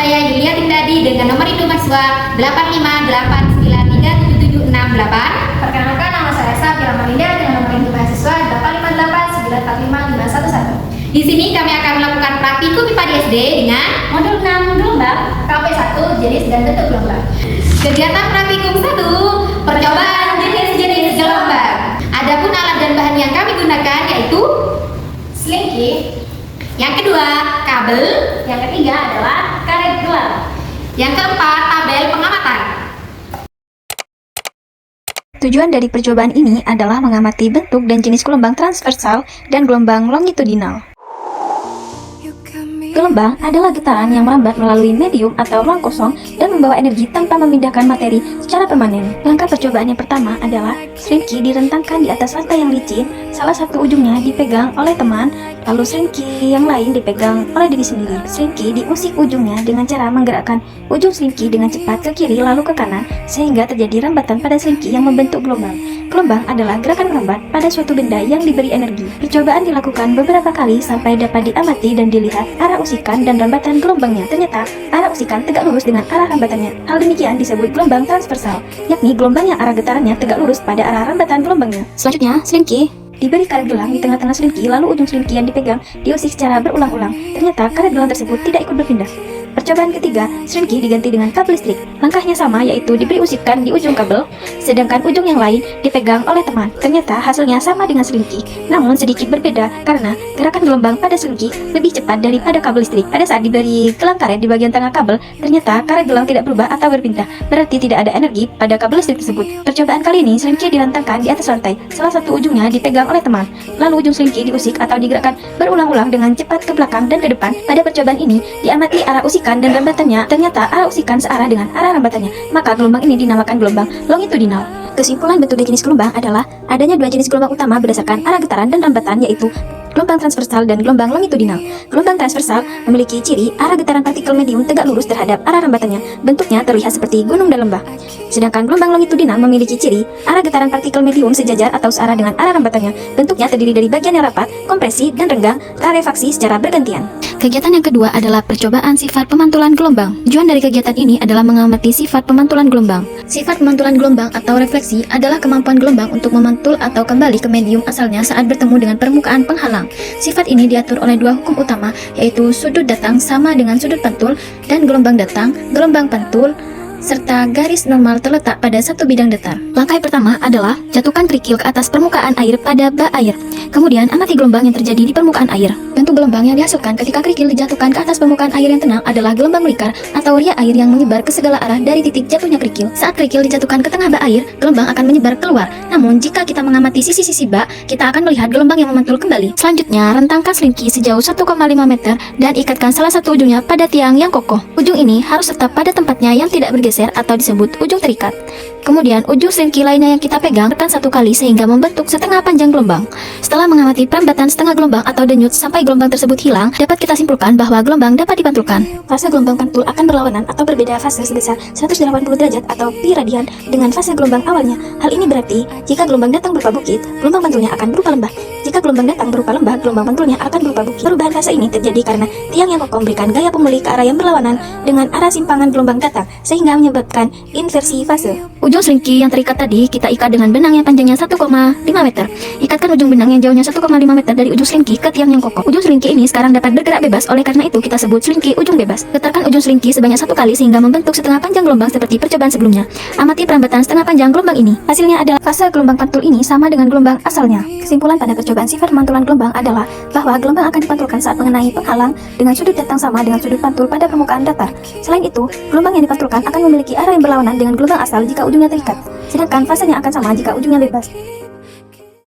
saya Yulia Tindadi dengan nomor induk mahasiswa 858937768. Perkenalkan, nama saya Safira Malinda dengan nomor induk mahasiswa 858945111. Di sini kami akan melakukan praktikum IPA di SD dengan Modul 6 gelombang, KP1 jenis dan bentuk gelombang. kegiatan praktikum 1, percobaan jenis-jenis gelombang. Adapun alat dan bahan yang kami gunakan yaitu Slinky. yang kedua, kabel. Yang ketiga adalah karet gelang. Yang keempat, tabel pengamatan. Tujuan dari percobaan ini adalah mengamati bentuk dan jenis gelombang transversal dan gelombang longitudinal. Gelombang adalah getaran yang merambat melalui medium atau ruang kosong dan membawa energi tanpa memindahkan materi secara permanen. Langkah percobaan yang pertama adalah slinky direntangkan di atas rantai yang licin, salah satu ujungnya dipegang oleh teman, lalu slinky yang lain dipegang oleh diri sendiri. Slinky diusik ujungnya dengan cara menggerakkan ujung slinky dengan cepat ke kiri lalu ke kanan, sehingga terjadi rambatan pada slinky yang membentuk gelombang. Gelombang adalah gerakan merambat pada suatu benda yang diberi energi. Percobaan dilakukan beberapa kali sampai dapat diamati dan dilihat arah usikan dan rambatan gelombangnya. Ternyata arah usikan tegak lurus dengan arah rambatannya. Hal demikian disebut gelombang transversal, yakni gelombang yang arah getarannya tegak lurus pada arah rambatan gelombangnya. Selanjutnya, slinky diberi karet gelang di tengah-tengah slinky, lalu ujung slinky yang dipegang diusik secara berulang-ulang. Ternyata karet gelang tersebut tidak ikut berpindah. Percobaan ketiga, slinky diganti dengan kabel listrik. Langkahnya sama, yaitu diberi usikan di ujung kabel, sedangkan ujung yang lain dipegang oleh teman. Ternyata hasilnya sama dengan slinky, namun sedikit berbeda karena gerakan gelombang pada slinky lebih cepat daripada kabel listrik. Pada saat diberi gelang karet di bagian tengah kabel, ternyata karet gelang tidak berubah atau berpindah, berarti tidak ada energi pada kabel listrik tersebut. Percobaan kali ini, slinky direntangkan di atas rantai, salah satu ujungnya dipegang oleh teman, lalu ujung slinky diusik atau digerakkan berulang-ulang dengan cepat ke belakang dan ke depan. Pada percobaan ini, diamati arah usikan dan rambatannya. Ternyata arah usikan searah dengan arah rambatannya, maka gelombang ini dinamakan gelombang longitudinal. Kesimpulan bentuk dan jenis gelombang adalah adanya dua jenis gelombang utama berdasarkan arah getaran dan rambatan, yaitu gelombang transversal dan gelombang longitudinal. Gelombang transversal memiliki ciri arah getaran partikel medium tegak lurus terhadap arah rambatannya. Bentuknya terlihat seperti gunung dan lembah. Sedangkan gelombang longitudinal memiliki ciri arah getaran partikel medium sejajar atau searah dengan arah rambatannya. Bentuknya terdiri dari bagian yang rapat, kompresi, dan renggang, rarefaksi secara bergantian. Kegiatan yang kedua adalah percobaan sifat pemantulan gelombang. Tujuan dari kegiatan ini adalah mengamati sifat pemantulan gelombang. Sifat pemantulan gelombang atau refleksi adalah kemampuan gelombang untuk memantul atau kembali ke medium asalnya saat bertemu dengan permukaan penghalang. Sifat ini diatur oleh dua hukum utama, yaitu sudut datang sama dengan sudut pantul, dan gelombang datang, gelombang pantul, serta garis normal terletak pada satu bidang datar. Langkah pertama adalah jatuhkan kerikil ke atas permukaan air pada bak air. Kemudian amati gelombang yang terjadi di permukaan air. Bentuk gelombang yang dihasilkan ketika kerikil dijatuhkan ke atas permukaan air yang tenang adalah gelombang melingkar atau riak air yang menyebar ke segala arah dari titik jatuhnya kerikil. Saat kerikil dijatuhkan ke tengah bak air, gelombang akan menyebar keluar. Namun jika kita mengamati sisi-sisi bak, kita akan melihat gelombang yang memantul kembali. Selanjutnya, rentangkan slinky sejauh 1,5 meter dan ikatkan salah satu ujungnya pada tiang yang kokoh. Ujung ini harus tetap pada tempatnya yang tidak bergeser atau disebut ujung terikat. Kemudian ujung slinky lainnya yang kita pegang tekan satu kali sehingga membentuk setengah panjang gelombang. Setelah mengamati perambatan setengah gelombang atau denyut sampai gelombang tersebut hilang, dapat kita simpulkan bahwa gelombang dapat dipantulkan. Fase gelombang pantul akan berlawanan atau berbeda fase sebesar 180 derajat atau pi radian dengan fase gelombang awalnya. Hal ini berarti jika gelombang datang berupa bukit, gelombang pantulnya akan berupa lembah. Jika gelombang datang berupa lembah, gelombang pantulnya akan berupa bukit. Perubahan fase ini terjadi karena tiang yang kokoh memberikan gaya pemulih ke arah yang berlawanan dengan arah simpangan gelombang datang, sehingga menyebabkan inversi fase. Ujung slinky yang terikat tadi kita ikat dengan benang yang panjangnya 1,5 meter. Ikatkan ujung benang yang jauhnya 1,5 meter dari ujung slinky ke tiang yang kokoh. Ujung slinky ini sekarang dapat bergerak bebas, oleh karena itu kita sebut slinky ujung bebas. Getarkan ujung slinky sebanyak 1 kali sehingga membentuk setengah panjang gelombang seperti percobaan sebelumnya. Amati perambatan setengah panjang gelombang ini. Hasilnya adalah fase gelombang pantul ini sama dengan gelombang asalnya. Kesimpulan pada percobaan sifat pemantulan gelombang adalah bahwa gelombang akan dipantulkan saat mengenai penghalang dengan sudut datang sama dengan sudut pantul pada permukaan datar. Selain itu, gelombang yang dipantulkan akan memiliki arah yang berlawanan dengan gelombang asal jika ujungnya terikat. Sedangkan fasenya akan sama jika ujungnya bebas.